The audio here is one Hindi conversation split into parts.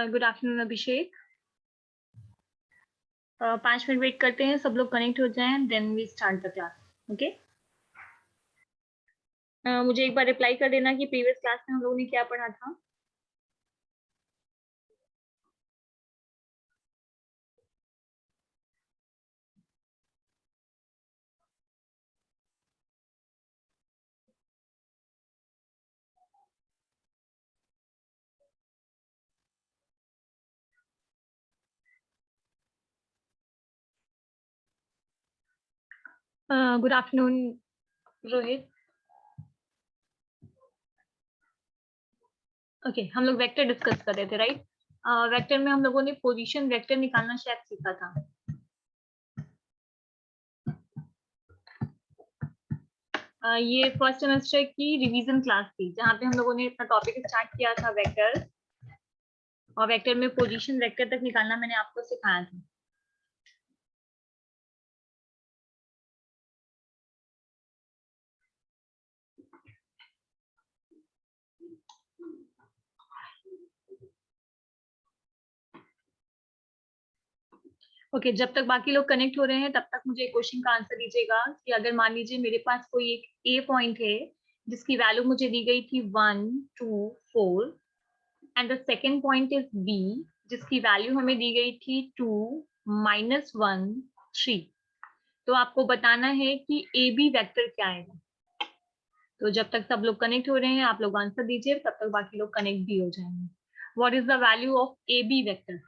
Good afternoon Abhishek. 5 minute wait करते हैं, सब लोग कनेक्ट हो जाएं, then we start the class. Okay, मुझे एक बार रिप्लाई कर देना कि प्रीवियस क्लास में हम लोगों ने क्या पढ़ा था। Good afternoon Rohit. ओके, हम लोग वेक्टर डिस्कस कर रहे थे, राइट? वेक्टर में हम लोगों ने पोजीशन वेक्टर निकालना शायद सीखा था। ये फर्स्ट सेमेस्टर की रिवीजन क्लास थी, जहाँ पे हम लोगों ने अपना टॉपिक स्टार्ट किया था वेक्टर, और वेक्टर में पोजीशन वेक्टर तक निकालना मैंने आपको सिखाया था। ओके, जब तक बाकी लोग कनेक्ट हो रहे हैं तब तक मुझे क्वेश्चन का आंसर दीजिएगा कि अगर मान लीजिए मेरे पास कोई एक ए पॉइंट है जिसकी वैल्यू मुझे दी गई थी 1 2 4 and the second point is B जिसकी वैल्यू हमें दी गई थी 2 -1 3। तो आपको बताना है कि ए बी वेक्टर क्या आएगा। तो जब तक सब लोग कनेक्ट हो रहे हैं आप लोग आंसर दीजिए, तब तक बाकी लोग कनेक्ट भी हो जाएंगे। What is the value of a b vector?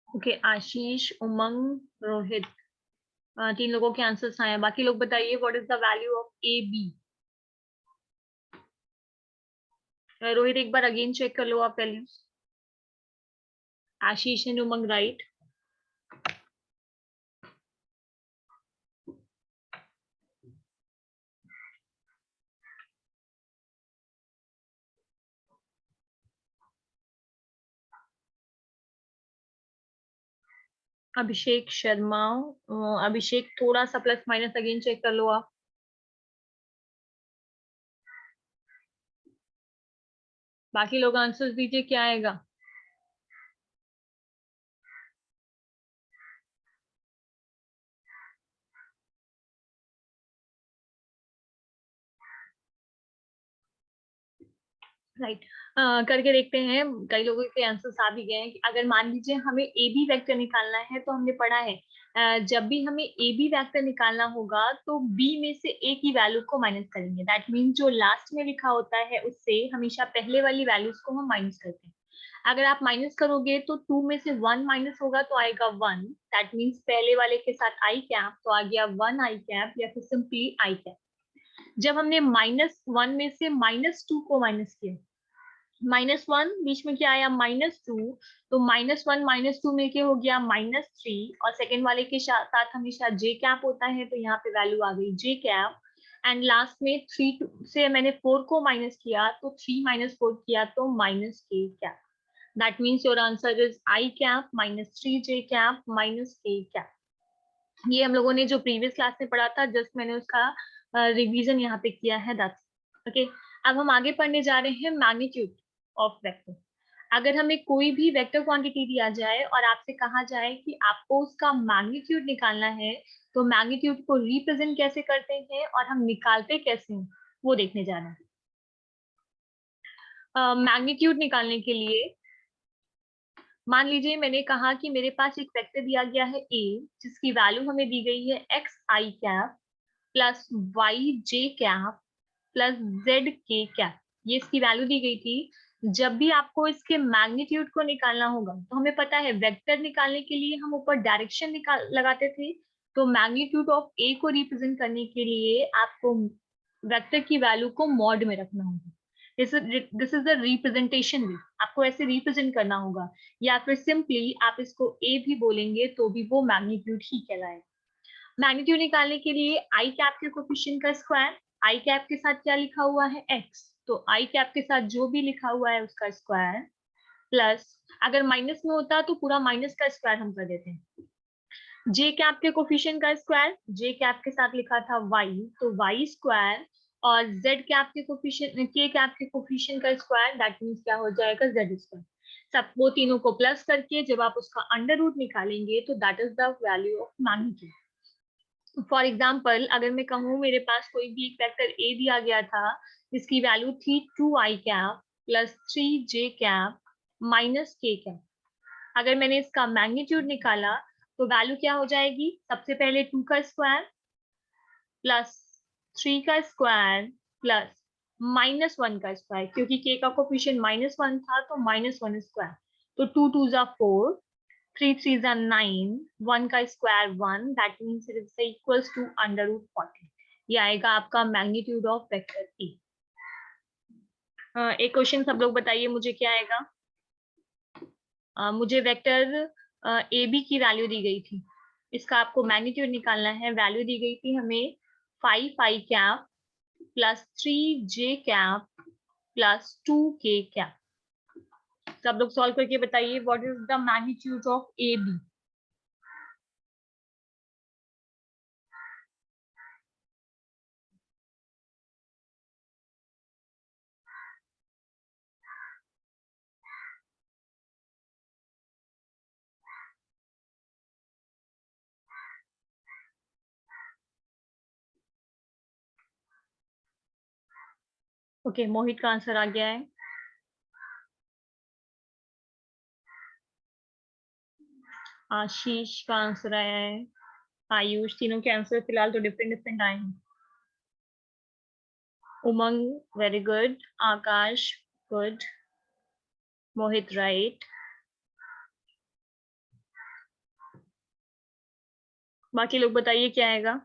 Okay, Ashish, Umang, Rohit, 3 लोगों के आंसर्स आए हैं। बाकी लोग बताइए what is the value of a b. Rohit एक बार अगेन चेक कर लो आप values. Ashish and Umang, right? Abhishek Sharma, Abhishek थोड़ा सा प्लस माइनस अगेन चेक कर लो आप। बाकी लोग आंसर्स दीजिए क्या आएगा। राइट, करके देखते हैं। कई लोगों के आंसर्स आ भी गए हैं कि अगर मान लीजिए हमें ए बी वेक्टर निकालना है, तो हमने पढ़ा है जब भी हमें ए बी वेक्टर निकालना होगा तो बी में से ए की वैल्यू को माइनस करेंगे। दैट मीन्स जो लास्ट में लिखा होता है उससे हमेशा पहले वाली वैल्यूज को हम माइनस करते हैं। अगर आप माइनस करोगे तो 2 में से 1 माइनस होगा तो आएगा 1। दैट मीन्स पहले वाले के साथ आई कैप, तो आ गया 1 आई कैप या फिर सिंपली आई कैप। जब हमने -1 में से -2 को माइनस किया, -1 बीच में क्या आया, -2, तो -1 -2 में क्या हो गया, -3, और सेकेंड वाले के साथ हमेशा जे कैप होता है, तो यहाँ पे वैल्यू आ गई जे कैप। एंड लास्ट में 3 से मैंने 4 को माइनस किया, तो 3 - 4 किया तो -k cap. That means your answer is I cap -3 J cap -k cap. ये हम लोगों ने जो प्रीवियस क्लास में पढ़ा था, जस्ट मैंने उसका रिवीजन यहाँ पे किया है, दैट्स ओके। अब हम आगे पढ़ने जा रहे हैं मैग्नीट्यूड ऑफ वेक्टर। अगर हमें कोई भी वेक्टर क्वांटिटी दिया जाए और आपसे कहा जाए कि आपको उसका मैग्नीट्यूड निकालना है, तो मैग्नीट्यूड को रिप्रेजेंट कैसे करते हैं और हम निकालते कैसे हैं, वो देखने जा रहे हैं। मैग्नीट्यूड निकालने के लिए मान लीजिए मैंने कहा कि मेरे पास एक वेक्टर दिया गया है ए, जिसकी वैल्यू हमें दी गई है एक्स आई कैप प्लस वाई जे कैप प्लस जेड के कैप, ये इसकी वैल्यू दी गई थी। जब भी आपको इसके मैग्नीट्यूड को निकालना होगा, तो हमें पता है वेक्टर निकालने के लिए हम ऊपर डायरेक्शन निकाल लगाते थे, तो मैग्नीट्यूड ऑफ ए को रिप्रेजेंट करने के लिए आपको वेक्टर की वैल्यू को मॉड में रखना होगा। दिस इज द रिप्रेजेंटेशन वे, आपको ऐसे रिप्रेजेंट करना होगा, या फिर सिंपली आप इसको ए भी बोलेंगे तो भी वो मैग्नीट्यूड ही कहलाएगा। मैग्नीट्यूड निकालने के लिए आई कैप के कोफिशिएंट का स्क्वायर, आई कैप के साथ क्या लिखा हुआ है एक्स, तो आई कैप के साथ जो भी लिखा हुआ है उसका स्क्वायर, प्लस अगर माइनस में होता तो पूरा माइनस का स्क्वायर हम कर देते हैं। जे कैप के कोफिशिएंट का स्क्वायर, जे कैप के साथ लिखा था वाई, तो वाई स्क्वायर, और जेड कैप के कोफिशिएंट, के कैप के कोफिशिएंट का स्क्वायर, दैट मींस क्या हो जाएगा जेड स्क्वायर। सब वो तीनों को प्लस करके जब आप उसका अंडर रूट निकालेंगे तो that is the value of magnitude. For example, अगर मैं कहूँ मेरे पास कोई भी एक वेक्टर ए दिया गया था जिसकी वैल्यू थी 2i cap plus 3j cap minus k cap, अगर मैंने इसका मैग्नीट्यूड निकाला तो वैल्यू क्या हो जाएगी, सबसे पहले 2 का स्क्वायर प्लस 3 का स्क्वायर प्लस -1 का स्क्वायर, क्योंकि k का कोफिशिएंट -1 था तो -1 स्क्वायर, तो 2 2 जा 4, 3 3 जा 9, 1 का square 1, that means it is equals to under root 40। ये आएगा आपका मैग्नीट्यूड ऑफ वेक्टर ए। एक क्वेश्चन सब लोग बताइए मुझे क्या आएगा। मुझे वेक्टर ए बी की वैल्यू दी गई थी, इसका आपको मैग्नीट्यूड निकालना है। वैल्यू दी गई थी हमें 5i cap plus 3j cap plus 2k cap. सब लोग सॉल्व करके बताइए what is the magnitude of a b. Okay, Mohit का आंसर आ गया है। आशीष का आंसर आया है। आयुष, तीनों के आंसर फिलहाल तो डिफरेंट डिफरेंट आए हैं। उमंग वेरी गुड, आकाश गुड, मोहित राइट, बाकी लोग बताइए क्या आएगा।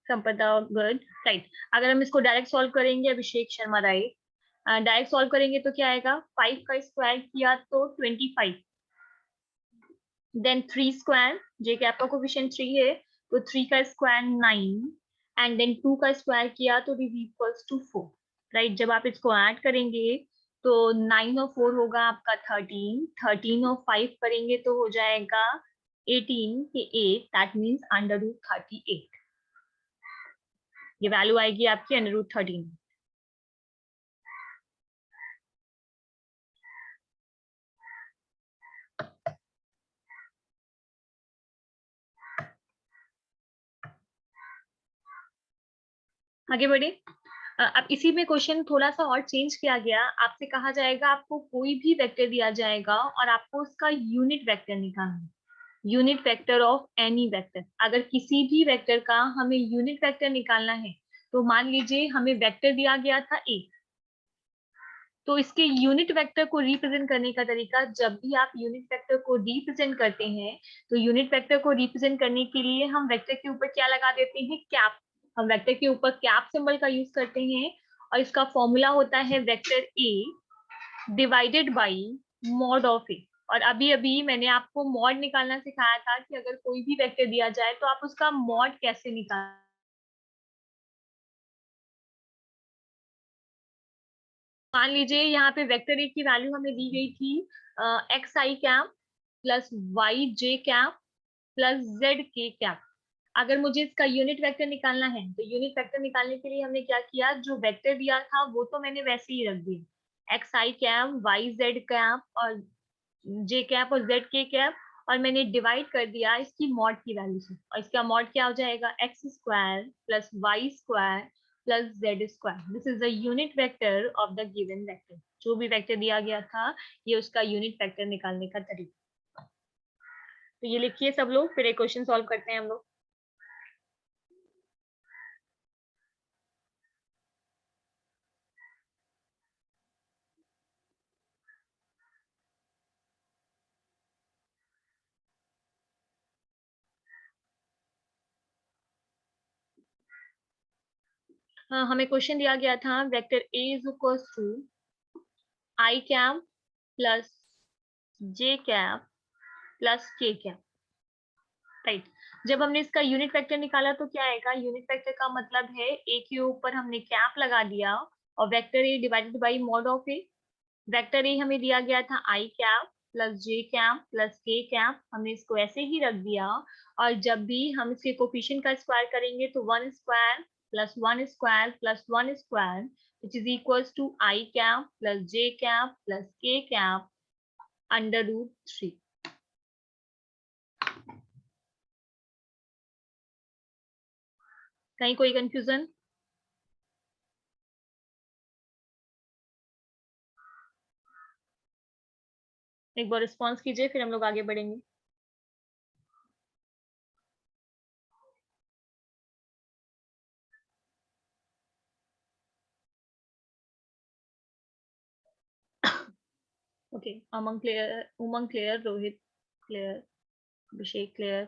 संपदा गुड, राइट। अगर हम इसको डायरेक्ट सॉल्व करेंगे, Abhishek Sharma right, direct solve करेंगे तो क्या आएगा, 5 का स्क्वायर किया तो 25, देन 3 स्क्वायर, जे कैप का कोफिशिएंट 3 है तो 3 का स्क्वायर 9, एंड देन 2 का स्क्वायर किया तो दिस इक्वल्स टू 4, राइट। जब आप इसको ऐड करेंगे तो 9 और 4 होगा आपका 13, 13 और 5 करेंगे तो हो जाएगा 18 के 8, दैट मींस अंडर रूट 38। ये वैल्यू आएगी आपकी अंडर रूट 13। आगे बढ़े। अब इसी में क्वेश्चन थोड़ा सा और चेंज किया गया। आपसे कहा जाएगा आपको कोई भी वेक्टर दिया जाएगा और आपको उसका यूनिट वेक्टर निकालना है, unit vector of any vector. अगर किसी भी वेक्टर का हमें यूनिट वेक्टर निकालना है, तो मान लीजिए हमें वेक्टर दिया गया था ए, तो इसके यूनिट वेक्टर को रिप्रेजेंट करने का तरीका, जब भी आप यूनिट वेक्टर को रिप्रेजेंट करते हैं तो यूनिट वेक्टर को रिप्रेजेंट करने के लिए हम वेक्टर के ऊपर क्या लगा देते हैं, कैप। हम वेक्टर के ऊपर कैप सिंबल का यूज करते हैं, और इसका फॉर्मूला होता है vector A divided by mod of A. और अभी अभी मैंने आपको मॉड निकालना सिखाया था कि अगर कोई भी वेक्टर दिया जाए तो आप उसका मॉड कैसे निकाल। मान लीजिए यहाँ पे वेक्टर ए की वैल्यू हमें दी गई थी एक्स आई कैप प्लस वाई जे कैप प्लस जेड के कैप। अगर मुझे इसका यूनिट वेक्टर निकालना है तो यूनिट वेक्टर निकालने के लिए हमने क्या किया, जो वेक्टर दिया था वो तो मैंने वैसे ही रख दिया, एक्स आई कैप वाई जेड कैप और जे कैप और जेड के कैप, और मैंने डिवाइड कर दिया इसकी मॉड की वैल्यू से, और इसका मॉड क्या हो जाएगा, X square plus Y square plus Z square. This is the unit vector of the given vector. जो भी वेक्टर दिया गया था, ये उसका यूनिट वेक्टर निकालने का तरीका। तो ये लिखिए सब लोग, फिर एक क्वेश्चन सॉल्व करते हैं हम लोग। हाँ, हमें क्वेश्चन दिया गया था vector A is equal to I cap plus J cap plus K cap, right. जब हमने इसका यूनिट वेक्टर निकाला तो क्या आएगा, यूनिट वेक्टर का मतलब है ए के ऊपर हमने कैप लगा दिया और vector A divided by mod of A. Vector A हमें दिया गया था I cap plus J cap plus K cap, हमने इसको ऐसे ही रख दिया। और जब भी हम इसके कोफिशिएंट का स्क्वायर करेंगे तो one square plus one square plus one square which is equals to I cap plus J cap plus K cap under root 3। कहीं कोई कंफ्यूजन? एक बार रिस्पॉन्स कीजिए, फिर हम लोग आगे बढ़ेंगे। ओके, उमंग क्लियर, रोहित क्लियर, अभिषेक क्लियर।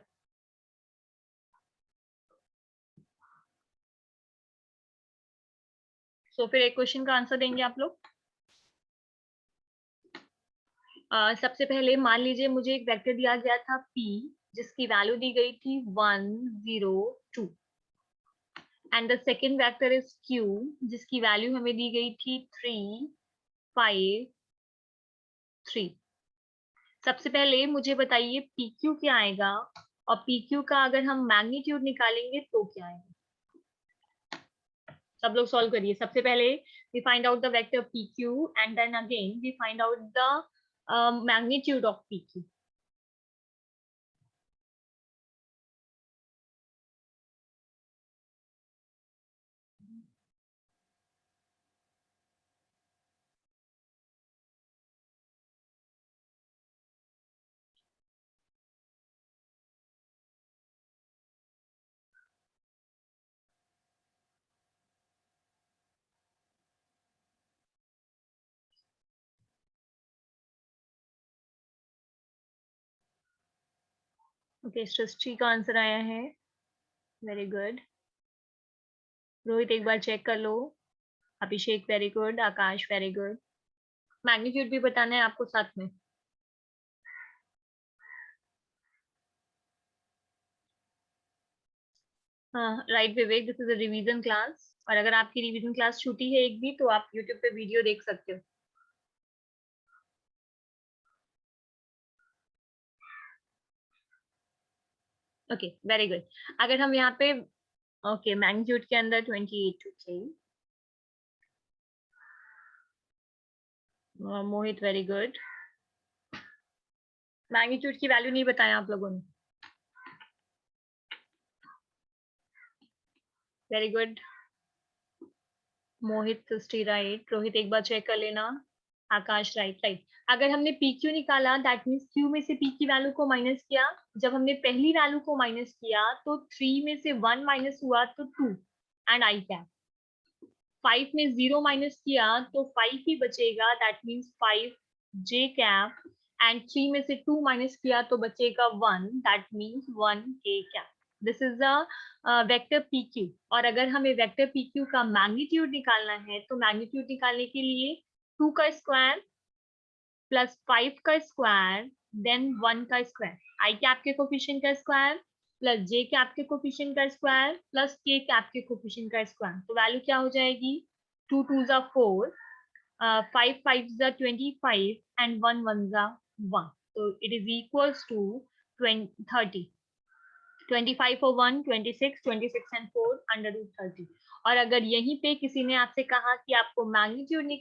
सो फिर एक क्वेश्चन का आंसर देंगे आप लोग। सबसे पहले मान लीजिए मुझे एक वेक्टर दिया गया था p, जिसकी वैल्यू दी गई थी 1 0 2, and the second vector is q, जिसकी वैल्यू हमें दी गई थी 3 5 3। सबसे पहले मुझे बताइए pq क्या आएगा, और pq का अगर हम मैग्नीट्यूड निकालेंगे तो क्या आएगा। सब लोग सॉल्व करिए। सबसे पहले we find out the vector pq and then again we find out the magnitude of pq. Okay, Srishti का आंसर आया है, वेरी गुड। रोहित एक बार चेक कर लो। अभिषेक वेरी गुड, आकाश वेरी गुड। मैग्नीट्यूड भी बताना है आपको साथ में। हाँ right Vivek, this is a revision class, और अगर आपकी रिवीजन क्लास छूटी है एक भी तो आप यूट्यूब पे वीडियो देख सकते हो। Okay very good. अगर हम यहाँ पे ओके मैग्नीट्यूड के अंदर 28 थे। मोहित वेरी गुड। मैग्नीट्यूड की वैल्यू नहीं बताया आप लोगों ने, वेरी गुड। मोहित सृष्टि राइट, रोहित एक बार चेक कर लेना। आकाश राइट राइट। अगर हमने पी क्यू निकाला दैट मीन्स क्यू में से पी की वैल्यू को माइनस किया। जब हमने पहली वैल्यू को माइनस किया तो 3 में से 1 माइनस हुआ तो 2 एंड आई कैप। 5 में 0 माइनस किया तो 5 ही बचेगा, that means 5 J cap, and 3 में से 2 माइनस किया तो बचेगा 1, दैट मीन्स 1 के cap. This is the vector P Q. और अगर हमें वेक्टर पी क्यू का मैग्नीट्यूड निकालना है तो मैग्नीट्यूड निकालने के लिए 2 का स्क्वायर प्लस 5 का स्क्वायर देन 1 का स्क्वायर, आई कैप के कोफिशिएंट का स्क्वायर प्लस जे कैप के कोफिशिएंट का स्क्वायर प्लस के कैप के कोफिशिएंट का स्क्वायर। तो वैल्यू क्या हो जाएगी, 2 2s are 4, 5 5s are 25 and 1 1s are 1, so it is equals to 30। 25 for 1 26, 26 and 4 under root 30। और अगर यहीं पे किसी ने आपसे कहा कि आपको मैग्नीट्यूड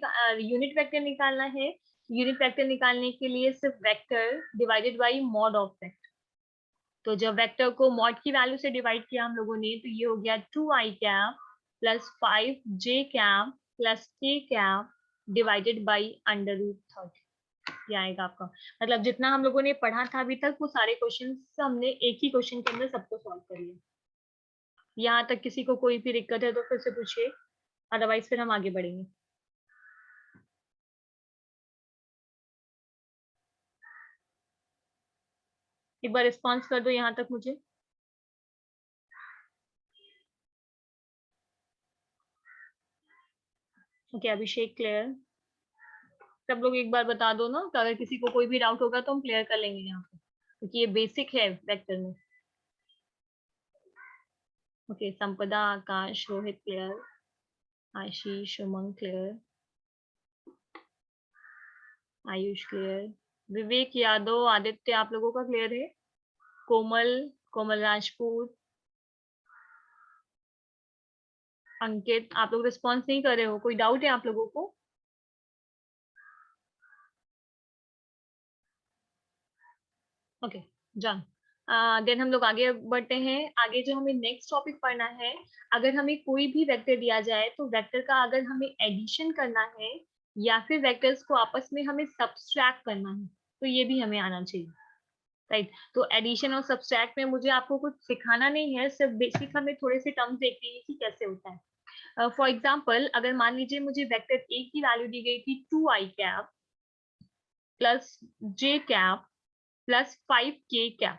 यूनिट वेक्टर निकालना है यूनिट वेक्टर निकालने के लिए सिर्फ vector divided by mod of vector. तो जब वेक्टर को मॉड की वैल्यू से डिवाइड किया हम लोगों ने, तो ये हो गया 2i cap plus 5j cap plus k cap divided by under root 30। ये आएगा आपका, मतलब जितना हम लोगों ने पढ़ा था अभी तक वो सारे क्वेश्चन हमने एक ही क्वेश्चन के अंदर सबको सॉल्व कर लिया। यहाँ तक किसी को कोई भी दिक्कत है तो फिर से पूछिए, अदरवाइज फिर हम आगे बढ़ेंगे। एक बार रिस्पॉन्स कर दो यहाँ तक मुझे। ओके, अभिषेक क्लियर। सब लोग एक बार बता दो ना, तो अगर किसी को कोई भी डाउट होगा तो हम क्लियर कर लेंगे यहाँ पे, क्योंकि ये बेसिक है वेक्टर में। ओके, संपदा, आकाश, रोहित क्लियर, आशीष, उमंग क्लियर, आयुष क्लियर, विवेक यादव, आदित्य, आप लोगों का क्लियर है। कोमल, कोमल राजपूत, अंकित, आप लोग रिस्पॉन्स नहीं कर रहे हो, कोई डाउट है आप लोगों को? Okay, done. देन हम लोग आगे बढ़ते हैं। आगे जो हमें नेक्स्ट टॉपिक पढ़ना है, अगर हमें कोई भी वेक्टर दिया जाए तो वेक्टर का अगर हमें एडिशन करना है या फिर वेक्टर्स को आपस में हमें सब्सट्रैक्ट करना है, तो ये भी हमें आना चाहिए, राइट। तो एडिशन और सब्सट्रैक्ट में मुझे आपको कुछ सिखाना नहीं है, सिर्फ बेसिक हमें थोड़े से टर्म्स देखने हैं कि कैसे होता है। फॉर एग्जाम्पल, अगर मान लीजिए मुझे वेक्टर ए की वैल्यू दी गई थी 2i cap plus j cap plus 5k cap,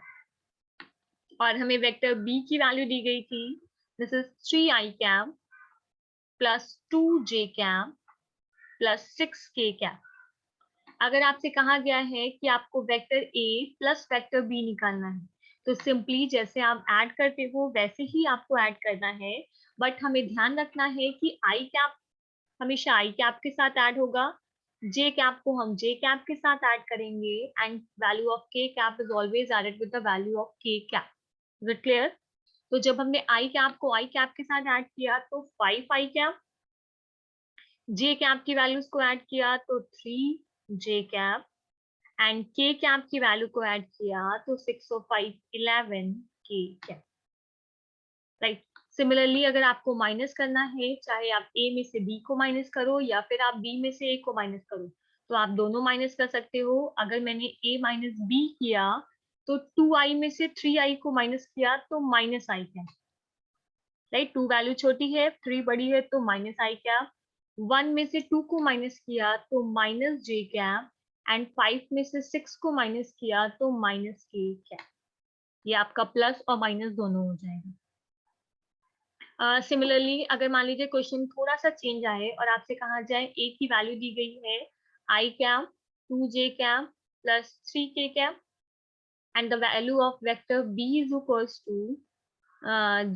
और हमें वेक्टर बी की वैल्यू दी गई थी, this is 3i cap plus 2j cap plus 6k cap. अगर आपसे कहा गया है कि आपको vector A plus vector B निकालना है, तो सिंपली जैसे आप ऐड करते हो वैसे ही आपको ऐड करना है, बट हमें ध्यान रखना है कि आई कैप हमेशा आई कैप के साथ ऐड होगा, जे कैप को हम जे कैप के साथ ऐड करेंगे, and value of K cap is always added with the value of K cap. Is it clear? तो जब हमने आई कैप को आई कैप के साथ ऐड किया तो 5i कैप, जे कैप की वैल्यूज को ऐड किया तो 3j कैप, एंड के कैप की वैल्यू को ऐड किया तो 6 और 5 11 के कैप, राइट। सिमिलरली अगर आपको माइनस करना है, चाहे आप ए में से बी को माइनस करो या फिर आप बी में से ए को माइनस करो, तो आप दोनों माइनस कर सकते हो। अगर मैंने ए माइनस बी किया तो 2i में से 3i को माइनस किया तो माइनस आई कैप, राइट। 2 वैल्यू छोटी है, 3 बड़ी है, तो माइनस आई कैप। 1 में से 2 को माइनस किया तो माइनस जे कैप, एंड 5 में से 6 को माइनस किया तो माइनस के कैप। ये आपका प्लस और माइनस दोनों हो जाएगा। सिमिलरली अगर मान लीजिए क्वेश्चन थोड़ा सा चेंज आए और आपसे कहा जाए ए की वैल्यू दी गई है I cap 2j cap plus 3k cap, and the value of vector B is equals to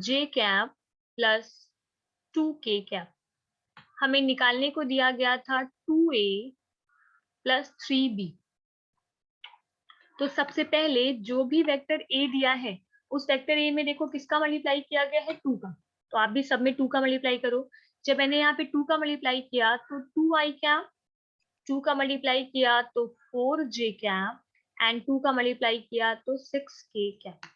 j cap plus 2k cap. हमें निकालने को दिया गया था 2a प्लस 3b। तो सबसे पहले जो भी वेक्टर ए दिया है, उस वेक्टर ए में देखो किसका मल्टीप्लाई किया गया है, 2 का, तो आप भी सब में 2 का मल्टीप्लाई करो। जब मैंने यहाँ पे 2 का मल्टीप्लाई किया तो 2i कैप, 2 का मल्टीप्लाई किया तो 4j कैप, एंड 2 का मल्टीप्लाई किया तो 6k कैप।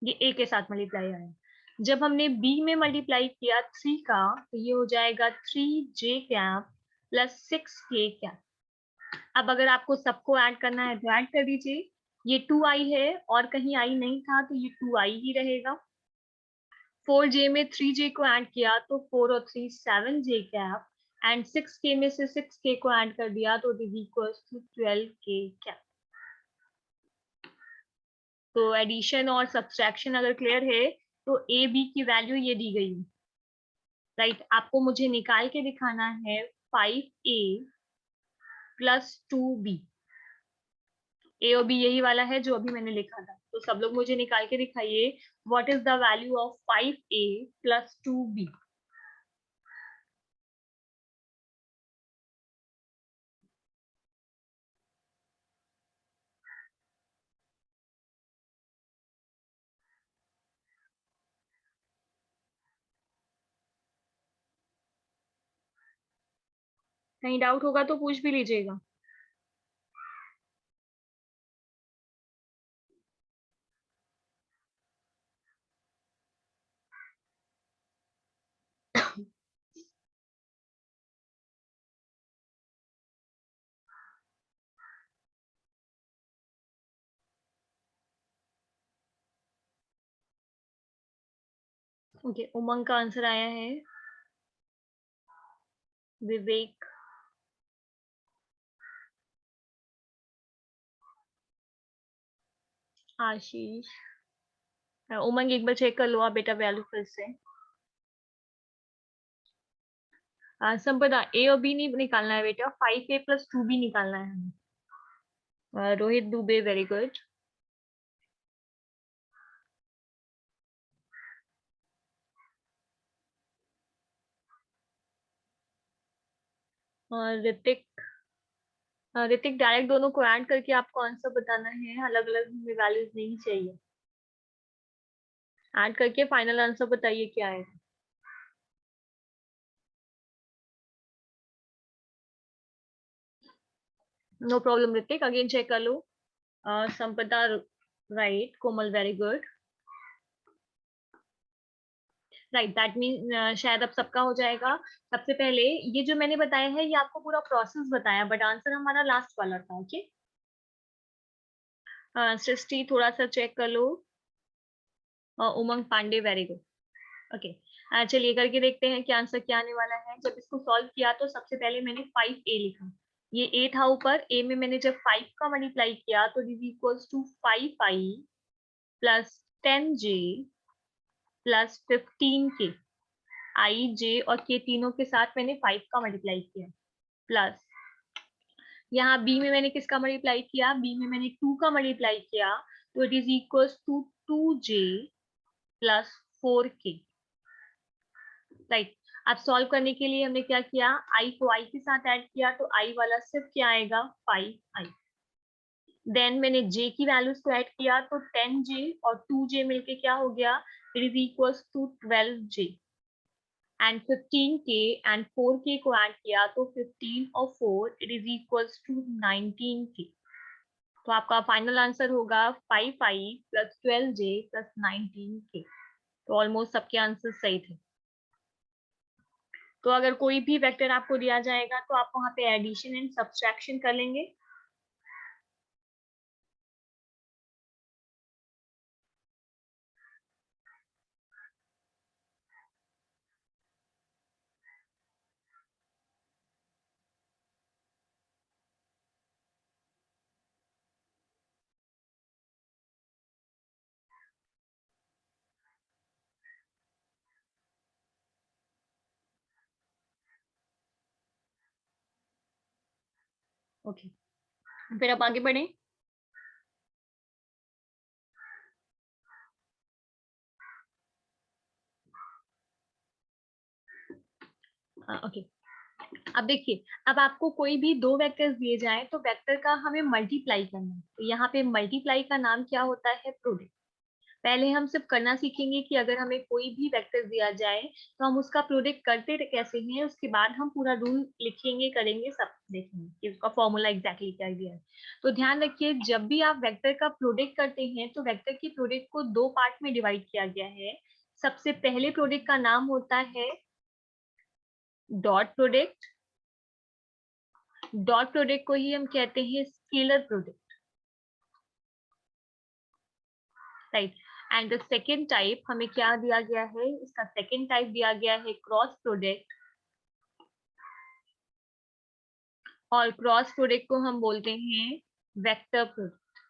ये ए के साथ मल्टीप्लाई आया। जब हमने बी में मल्टीप्लाई किया 3 का, तो ये हो जाएगा 3j cap plus 6k cap. अब अगर आपको सबको ऐड करना है तो ऐड कर दीजिए। ये 2i है और कहीं i नहीं था तो ये 2i ही रहेगा। 4j में 3j को ऐड किया तो 4 और 3 7j कैप, एंड 6k में से 6k को ऐड कर दिया तो it is equals to 12k cap. तो एडिशन और सब्सट्रैक्शन अगर क्लियर है तो ए बी की वैल्यू ये दी गई है, राइट। आपको मुझे निकाल के दिखाना है 5a प्लस 2b। ए और बी यही वाला है जो अभी मैंने लिखा था, तो सब लोग मुझे निकाल के दिखाइए what is the value of 5a plus 2b। कहीं डाउट होगा तो पूछ भी लीजिएगा। ओके, उमंग का आंसर आया है। विवेक, आशीष, उमंग एक बार चेक कर लो आप बेटा वैल्यू फिर से। संपदा, ए और बी नहीं निकालना है बेटा, 5a+2b निकालना है हमें। Rohit Dubey, very good. और ऋतिक, ऋतिक डायरेक्ट दोनों को ऐड करके आपको आंसर बताना है, अलग अलग हमें वैल्यूज नहीं चाहिए। ऐड करके फाइनल आंसर बताइए क्या है। No problem Hrithik, again check कर लो। Sampada right, Komal very good. Right, that mean शायद अब सबका हो जाएगा। सबसे पहले ये जो मैंने बताया है, ये आपको पूरा प्रोसेस बताया, बट आंसर हमारा लास्ट वाला था। ओके, सृष्टि थोड़ा सा चेक कर लो। उमंग पांडे, वेरी गुड। ओके, चलिए करके देखते हैं कि आंसर क्या आने वाला है। जब इसको सॉल्व किया तो सबसे पहले मैंने 5a लिखा, ये a था ऊपर, a में मैंने जब 5 का मल्टीप्लाई किया तो is equals to 5i plus 10j plus 15k। I, J और के तीनों के साथ मैंने 5 का मल्टीप्लाई किया, प्लस यहाँ बी में मैंने किसका मल्टीप्लाई किया, बी में मैंने 2 का मल्टीप्लाई किया, तो it is equals to 2j plus 4k। Right, अब सॉल्व करने के लिए हमने क्या किया, आई को आई के साथ ऐड किया, तो आई वाला सिर्फ क्या आएगा, 5i। देन मैंने j की वैल्यूज को ऐड किया, तो 10j और 2j मिलके क्या हो गया, it is equals to 12j। And 15k and 4k को ऐड किया, तो 15 और 4 it is equals to 19k। तो आपका फाइनल आंसर होगा 5i plus 12j plus 19k। तो ऑलमोस्ट सबके आंसर सही थे। तो अगर कोई भी वेक्टर आपको दिया जाएगा तो आप वहां पे एडिशन एंड सब्सट्रैक्शन कर लेंगे। ओके, फिर आप आगे बढ़े। ओके, अब देखिए, अब आपको कोई भी दो वेक्टर्स दिए जाए तो वेक्टर का हमें मल्टीप्लाई करना है, तो यहाँ पे मल्टीप्लाई का नाम क्या होता है, प्रोडक्ट। पहले हम सिर्फ करना सीखेंगे कि अगर हमें कोई भी वेक्टर दिया जाए तो हम उसका प्रोडक्ट करते कैसे हैं, उसके बाद हम पूरा रूल लिखेंगे, करेंगे, सब देखेंगे कि उसका फॉर्मूला एग्जैक्टली क्या दिया है। तो ध्यान रखिए, जब भी आप वेक्टर का प्रोडक्ट करते हैं तो वेक्टर के प्रोडक्ट को दो पार्ट में डिवाइड किया गया है। सबसे पहले प्रोडक्ट का नाम होता है डॉट प्रोडक्ट। डॉट प्रोडक्ट को ही हम कहते हैं scalar product, right. And the second type हमें क्या दिया गया है, इसका सेकेंड टाइप दिया गया है क्रॉस प्रोडक्ट, और क्रॉस प्रोडक्ट को हम बोलते हैं वेक्टर प्रोडक्ट,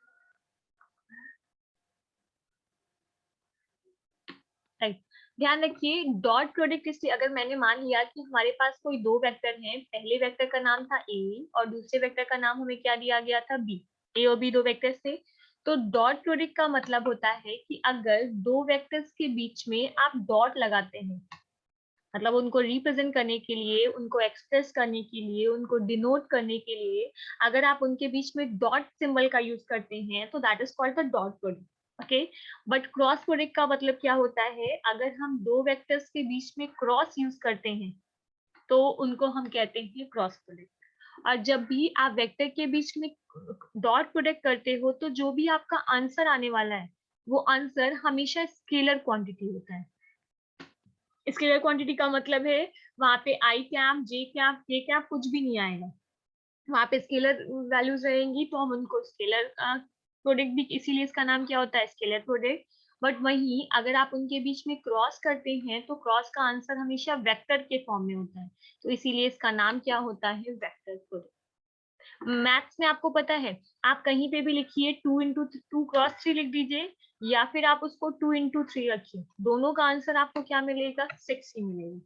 राइट। ध्यान रखिए, डॉट प्रोडक्ट इसलिए, अगर मैंने मान लिया कि हमारे पास कोई दो वेक्टर हैं, पहले वेक्टर का नाम था ए और दूसरे वेक्टर का नाम हमें क्या दिया गया था, बी। ए और बी दो वेक्टर्स थे। तो डॉट प्रोडक्ट का मतलब होता है कि अगर दो वेक्टर्स के बीच में आप डॉट लगाते हैं, मतलब उनको रिप्रेजेंट करने के लिए, उनको एक्सप्रेस करने के लिए, उनको डिनोट करने के लिए अगर आप उनके बीच में डॉट सिंबल का यूज करते हैं तो that is called the dot product. Okay, but cross product का मतलब क्या होता है, अगर हम दो वेक्टर्स के बीच में क्रॉस यूज करते हैं तो उनको हम कहते हैं क्रॉस प्रोडक्ट। और जब भी आप वेक्टर के बीच में डॉट प्रोडक्ट करते हो तो जो भी आपका आंसर आने वाला है वो आंसर हमेशा स्केलर क्वांटिटी होता है। स्केलर क्वांटिटी का मतलब है वहां पे आई कैप, जे कैप, के कैप कुछ भी नहीं आएगा, वहां पे स्केलर वैल्यूज रहेंगी, तो हम उनको स्केलर प्रोडक्ट भी, इसीलिए इसका नाम क्या होता है, स्केलर प्रोडक्ट। बट वहीं अगर आप उनके बीच में क्रॉस करते हैं तो क्रॉस का आंसर हमेशा वेक्टर के फॉर्म में होता है, तो इसीलिए इसका नाम क्या होता है, वेक्टर प्रोडक्ट। मैथ्स में आपको पता है, आप कहीं पे भी लिखिए 2 × 2 क्रॉस 3 लिख दीजिए, या फिर आप उसको 2 × 3 रखिए, दोनों का आंसर आपको क्या मिलेगा, 6 ही मिलेगा।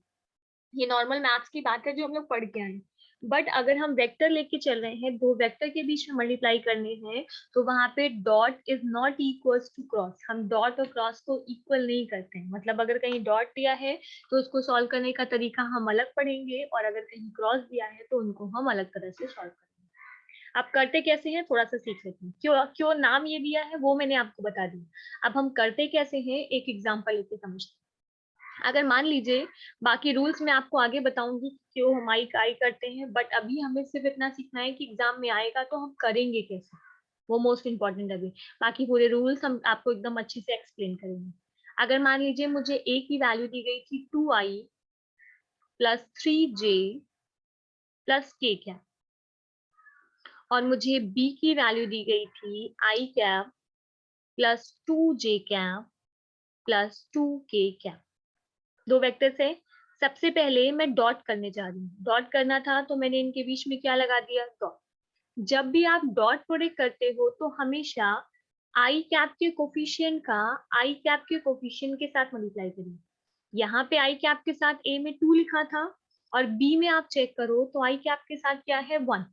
ये नॉर्मल मैथ्स की बात है जो हम लोग पढ़ के आए। बट अगर हम वेक्टर लेके चल रहे हैं, दो वेक्टर के बीच में मल्टीप्लाई करने हैं, तो वहां पे dot is not equals to cross, हम डॉट और क्रॉस को इक्वल नहीं करते हैं। मतलब अगर कहीं डॉट दिया है तो उसको सॉल्व करने का तरीका हम अलग पढ़ेंगे, और अगर कहीं क्रॉस दिया है तो उनको हम अलग तरह से सॉल्व करेंगे। आप करते कैसे हैं थोड़ा सा सीख लेते हैं, क्यों क्यों नाम ये दिया है वो मैंने आपको बता दिया। अब हम करते कैसे हैं, एक एग्जांपल लेके समझते हैं। अगर मान लीजिए, बाकी रूल्स मैं आपको आगे बताऊंगी क्यों हम आई करते हैं, बट अभी हमें सिर्फ इतना सीखना है कि एग्जाम में आएगा तो हम करेंगे कैसे, वो मोस्ट इंपॉर्टेंट। अभी बाकी पूरे रूल्स हम आपको एकदम अच्छे से एक्सप्लेन करेंगे। अगर मान लीजिए मुझे a की वैल्यू दी गई थी 2i + 3j + k क्या, और मुझे b की वैल्यू दी गई थी i cap + 2j cap + 2k cap. दो वेक्टर्स है। सबसे पहले मैं डॉट करने जा रही हूँ, डॉट करना था तो मैंने इनके बीच में क्या लगा दिया, डॉट। जब भी आप डॉट प्रोडक्ट करते हो तो हमेशा आई कैप के कोफिशिएंट का आई कैप के कोफिशिएंट के साथ मल्टीप्लाई करिए। यहाँ पे आई कैप के साथ ए में 2 लिखा था, और बी में आप चेक करो तो आई कैप के साथ क्या है, 1,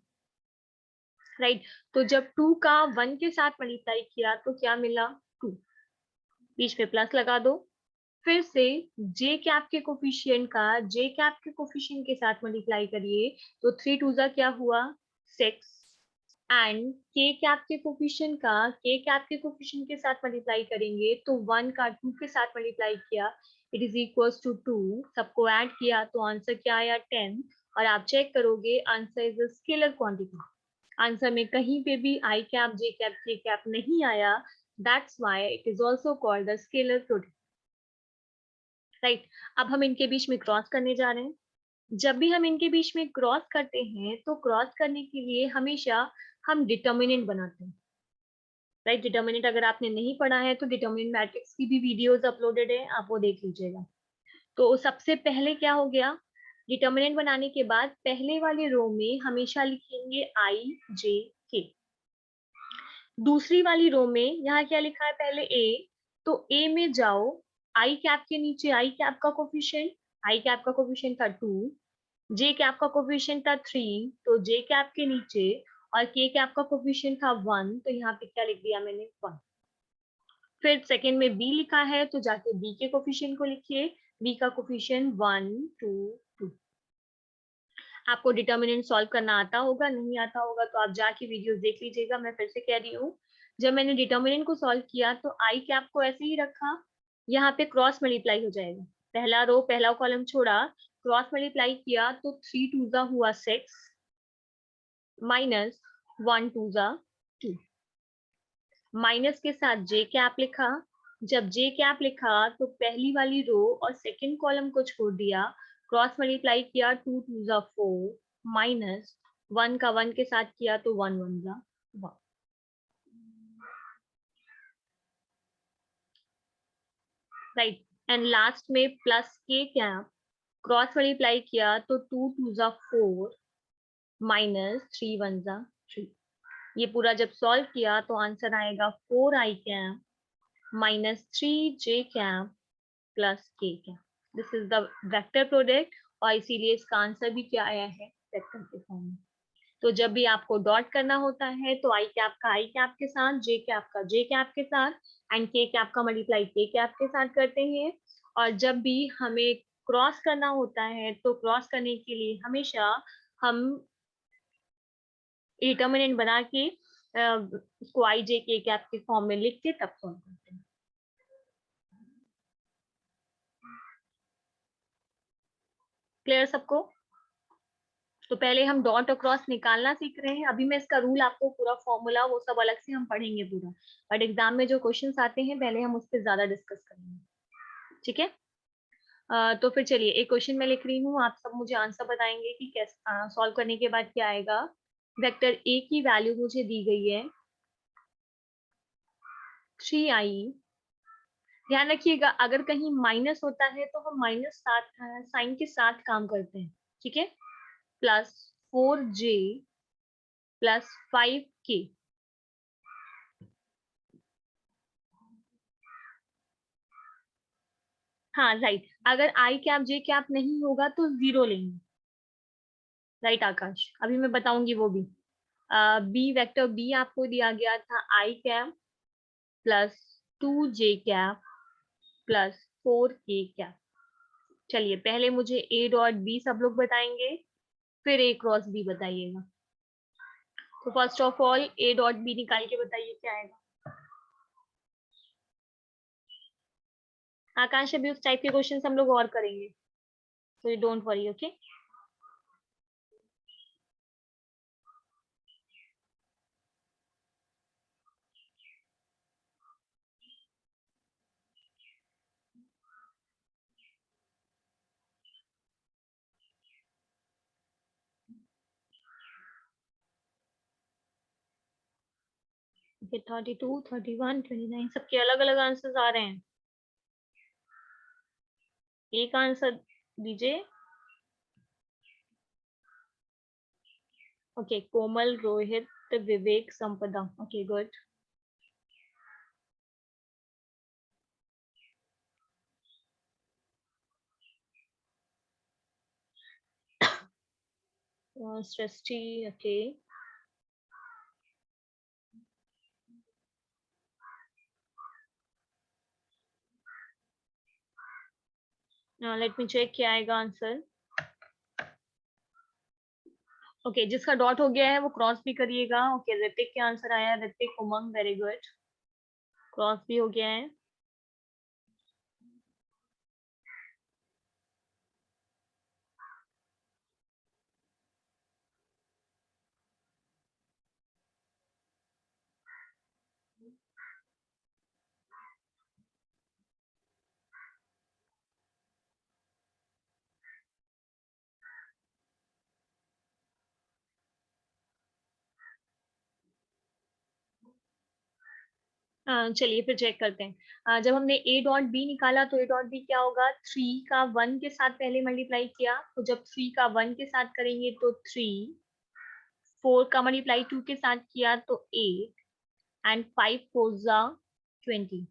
राइट। तो जब 2 का 1 के साथ मल्टीप्लाई किया तो क्या मिला, 2, बीच में प्लस लगा दो। फिर से जे कैप के कोफिशिएंट का जे कैप के कोफिशिएंट के साथ मल्टीप्लाई करिए, तो 3 2 जा क्या हुआ, 6, एंड के कैप के कोफिशिएंट का के कैप के कोफिशिएंट के साथ मल्टीप्लाई करेंगे तो 1 का 2 के साथ मल्टीप्लाई किया, इट इज इक्वल्स टू 2, सबको ऐड किया तो आंसर क्या आया, 10। और आप चेक करोगे answer is a scalar quantity, answer में कहीं पे भी आई कैप जे कैप के कैप नहीं आया, that's why it is also called the scalar product, right. अब हम इनके बीच में क्रॉस करने जा रहे हैं। जब भी हम इनके बीच में क्रॉस करते हैं तो क्रॉस करने के लिए हमेशा हम डिटर्मिनेंट बनाते हैं, राइट। डिटर्मिनेंट अगर आपने नहीं पढ़ा है तो डिटर्मिनेंट मैट्रिक्स की भी वीडियोस अपलोडेड है, आप वो देख लीजिएगा। तो सबसे पहले क्या हो गया, डिटर्मिनेंट बनाने के बाद पहले वाले रो में हमेशा लिखेंगे आई जे के, दूसरी वाली रो में यहाँ क्या लिखा है, पहले ए, तो ए में जाओ, आई कैप के नीचे आई कैप का कोफिशिएंट, आई कैप का कोफिशिएंट था 2, जे कैप का कोफिशिएंट था 3, तो जे कैप के नीचे, और के कैप का कोफिशिएंट था 1, तो यहाँ पे क्या लिख दिया मैंने, 1। फिर सेकंड में बी लिखा है तो जाके बी के कोफिशिएंट को लिखिए, बी का कोफिशिएंट 1 2 2। आपको डिटर्मिनेंट सॉल्व करना आता होगा, नहीं आता होगा तो आप जाके वीडियोस देख लीजिएगा। मैं फिर से कह रही हूँ, जब मैंने डिटर्मिनेंट को सॉल्व किया तो आई कैप को ऐसे ही रखा, यहाँ पे क्रॉस मल्टीप्लाई हो जाएगा, पहला रो पहला कॉलम छोड़ा, क्रॉस मल्टीप्लाई किया तो 3 2 जा हुआ 6 माइनस 1 2 जा 2, माइनस के साथ जे कैप लिखा। जब जे कैप लिखा तो पहली वाली रो और सेकंड कॉलम को छोड़ दिया, क्रॉस मल्टीप्लाई किया, 2 2 जा 4 माइनस 1 का 1 के साथ किया तो 1 1 जा 1, राइट। एंड लास्ट में plus K cap, cross multiply किया तो 2 2 जा 4 माइनस 3 1 जा 3। ये पूरा जब सॉल्व किया तो आंसर आएगा 4 आई cap minus 3 J cap plus K cap. This is the vector product, और इसीलिए इसका आंसर भी क्या आया है, वेक्टर के फॉर्म में। तो जब भी आपको डॉट करना होता है तो आई कैप का आई कैप के साथ, जे कैप का जे कैप के साथ, एंड के कैप का मल्टीप्लाई के कैप के साथ करते हैं। और जब भी हमें क्रॉस करना होता है तो क्रॉस करने के लिए हमेशा हम डिटर्मिनेंट बना के उसको आई जे के कैप के फॉर्म में लिख के तब सॉल्व करते हैं। क्लियर सबको? तो पहले हम डॉट और क्रॉस निकालना सीख रहे हैं, अभी मैं इसका रूल आपको पूरा फॉर्मूला वो सब अलग से हम पढ़ेंगे पूरा, बट एग्जाम में जो क्वेश्चंस आते हैं पहले हम उस पर ज्यादा डिस्कस करेंगे, ठीक है। तो फिर चलिए एक क्वेश्चन मैं लिख रही हूँ, आप सब मुझे आंसर बताएंगे कि कैसे सॉल्व करने के बाद क्या आएगा। वेक्टर ए की वैल्यू मुझे दी गई है 3i ध्यान रखिएगा, अगर कहीं माइनस होता है तो हम माइनस साथ साइन के साथ काम करते हैं, ठीक है। Plus 4j plus 5k। हाँ राइट, अगर आई कैप जे कैप नहीं होगा तो 0 लेंगे। राइट आकाश, अभी मैं बताऊंगी वो भी। बी वेक्टर बी आपको दिया गया था I cap plus 2j cap plus 4k cap. चलिए पहले मुझे ए डॉट बी सब लोग बताएंगे, फिर ए क्रॉस बी बताइएगा। तो first of all A dot B निकाल के बताइए क्या आएगा। आकांक्ष, अभी उस टाइप के क्वेश्चन हम लोग और करेंगे, तो you don't worry, okay. Okay 32, 31, 29 सबके अलग अलग आंसर्स आ रहे हैं। एक आंसर दीजिए। ओके कोमल, रोहित, विवेक, संपदा, ओके गुड। सृष्टि, ओके। लेट मी चेक क्या आएगा आंसर। ओके जिसका डॉट हो गया है वो क्रॉस भी करिएगा। ओके ऋतिक के आंसर आया है, ऋतिक, उमंग, वेरी गुड, क्रॉस भी हो गया है। चलिए फिर चेक करते हैं। जब हमने ए डॉट बी निकाला तो ए डॉट बी क्या होगा, 3 का 1 के साथ पहले मल्टीप्लाई किया, तो जब 3 का 1 के साथ करेंगे तो 3, 4 का मल्टीप्लाई 2 के साथ किया तो 8, एंड 5 4 जा 20,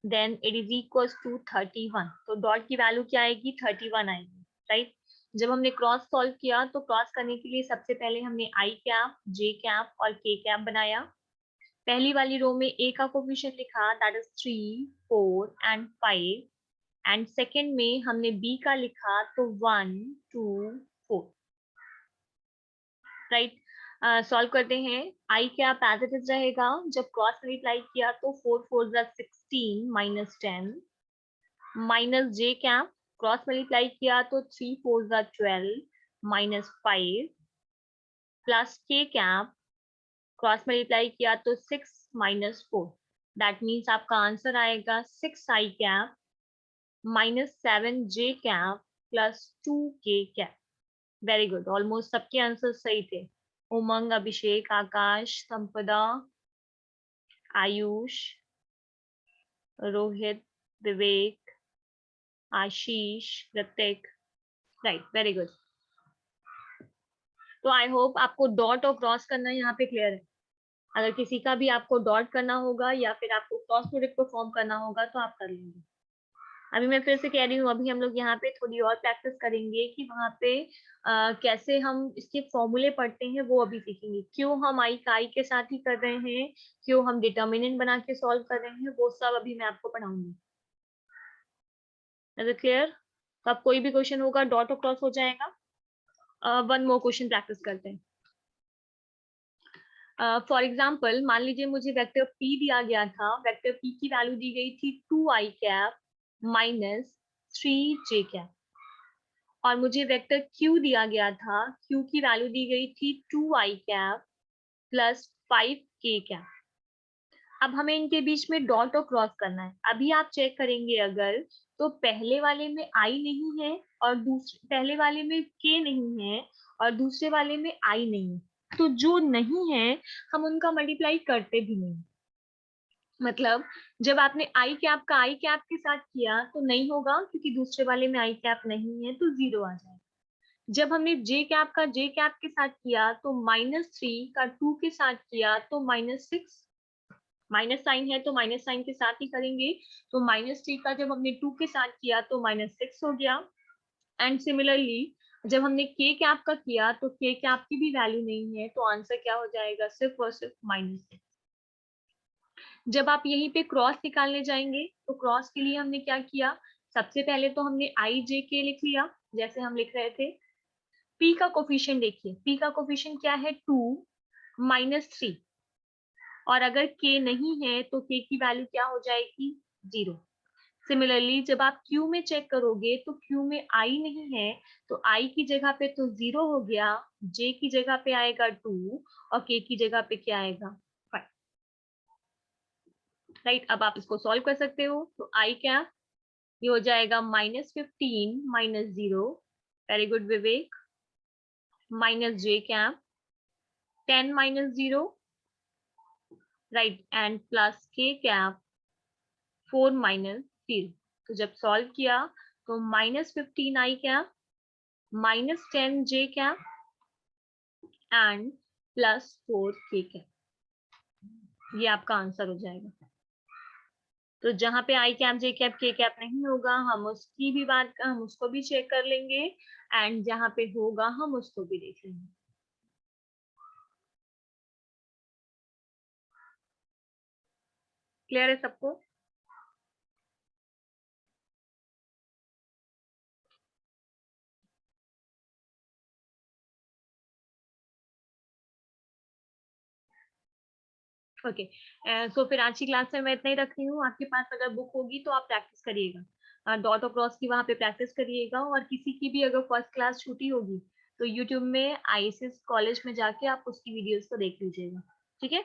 then it is equals to 31। तो डॉट की वैल्यू क्या आएगी, 31 आएगी, राइट। जब हमने क्रॉस सॉल्व किया तो क्रॉस करने के लिए सबसे पहले हमने आई कैप, जे कैप और के कैप बनाया। पहली वाली रो में ए का कोफिशिएंट लिखा, that is 3, 4 and 5, and second में हमने बी का लिखा तो 1, 2, 4, राइट। सॉल्व करते हैं। आई क्या एज इट इज रहेगा, जब क्रॉस मल्टीप्लाई किया तो 4 4 जा 16 माइनस 10, माइनस जे कैप, क्रॉस मल्टीप्लाई किया तो 3 4 जा 12 minus 5, plus K cap, cross multiply किया तो 6 माइनस 4, दैट मीन्स आपका आंसर आएगा 6 आई कैप माइनस 7 जे कैप प्लस 2 के कैप। वेरी गुड, ऑलमोस्ट सबके आंसर सही थे। उमंग, अभिषेक, आकाश, संपदा, आयुष, रोहित, विवेक, आशीष, ऋतिक, राइट, वेरी गुड। तो आई होप आपको डॉट और क्रॉस करना यहाँ पे क्लियर है। अगर किसी का भी आपको डॉट करना होगा या फिर आपको क्रॉस प्रोडक्ट को फॉर्म करना होगा तो आप कर लेंगे। अभी मैं फिर से कह रही हूँ, अभी हम लोग यहाँ पे थोड़ी और प्रैक्टिस करेंगे कि वहाँ पे कैसे हम इसके फॉर्मूले पढ़ते हैं वो अभी सीखेंगे। क्यों हम आई का आई के साथ ही कर रहे हैं, क्यों हम डिटर्मिनेंट बना के सॉल्व कर रहे हैं, वो सब अभी मैं आपको पढ़ाऊंगी। Is it clear? तो अब कोई भी क्वेश्चन होगा डॉट और क्रॉस हो जाएगा। वन मोर क्वेश्चन प्रैक्टिस करते हैं। फॉर एग्जाम्पल मान लीजिए मुझे वेक्टर पी दिया गया था, वेक्टर पी की वैल्यू दी गई थी 2 आई कैप माइनस 3 जे कैप, और मुझे वेक्टर क्यू दिया गया था, क्यू की वैल्यू दी गई थी 2 आई कैप प्लस 5 के कैप। अब हमें इनके बीच में डॉट और क्रॉस करना है। अभी आप चेक करेंगे अगर, तो पहले वाले में आई नहीं है और दूसरे पहले वाले में के नहीं है और दूसरे वाले में आई नहीं है, तो जो नहीं है हम उनका मल्टीप्लाई करते भी नहीं। मतलब जब आपने आई कैप का आई कैप के साथ किया तो नहीं होगा, क्योंकि दूसरे वाले में आई कैप नहीं है, तो 0 आ जाएगा। जब हमने जे कैप का जे कैप के साथ किया तो -3 का 2 के साथ किया तो -6, माइनस साइन है तो माइनस साइन के साथ ही करेंगे। तो -3 का जब हमने 2 के साथ किया तो -6 हो गया। एंड सिमिलरली जब हमने के कैप का किया तो के कैप की भी वैल्यू नहीं है, तो आंसर क्या हो जाएगा, सिर्फ और सिर्फ -6। जब आप यहीं पे क्रॉस निकालने जाएंगे तो क्रॉस के लिए हमने क्या किया, सबसे पहले तो हमने आई जे के लिख लिया जैसे हम लिख रहे थे। पी का कोफिशिएंट देखिए, पी का कोफिशिएंट क्या है, 2 -3, और अगर के नहीं है तो के की वैल्यू क्या हो जाएगी, 0। सिमिलरली जब आप क्यू में चेक करोगे तो क्यू में आई नहीं है, तो आई की जगह पे तो 0 हो गया, जे की जगह पे आएगा 2 और के की जगह पे क्या आएगा, 5। राइट, अब आप इसको सॉल्व कर सकते हो। तो आई क्या, ये हो जाएगा -15 -0, very good Vivek, minus J cap 10 -0, right, and plus K cap 4 -0। तो जब सॉल्व किया तो -15 आई कैप, -10 जे कैप एंड +4 के कैप, ये आपका आंसर हो जाएगा। तो जहां पे आई कैप जे कैप के कैप नहीं होगा हम उसकी भी बात, हम उसको भी चेक कर लेंगे, एंड जहां पे होगा हम उसको भी देख लेंगे। क्लियर है सबको? ओके, सो फिर आज की क्लास में मैं इतना ही रख रही हूँ। आपके पास अगर बुक होगी तो आप प्रैक्टिस करिएगा, डॉट और क्रॉस की वहाँ पे प्रैक्टिस करिएगा, और किसी की भी अगर फर्स्ट क्लास छूटी होगी तो यूट्यूब में आईएसएस कॉलेज में जाके आप उसकी वीडियोस को देख लीजिएगा, ठीक है?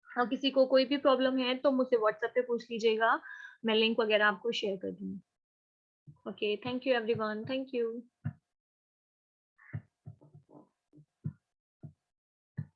और किसी को कोई भी प्रॉब्लम है तो मुझसे व्हाट्सएप पे पूछ लीजिएगा, मैं लिंक वगैरह आपको शेयर कर दूंगी। Okay, thank you everyone, thank you.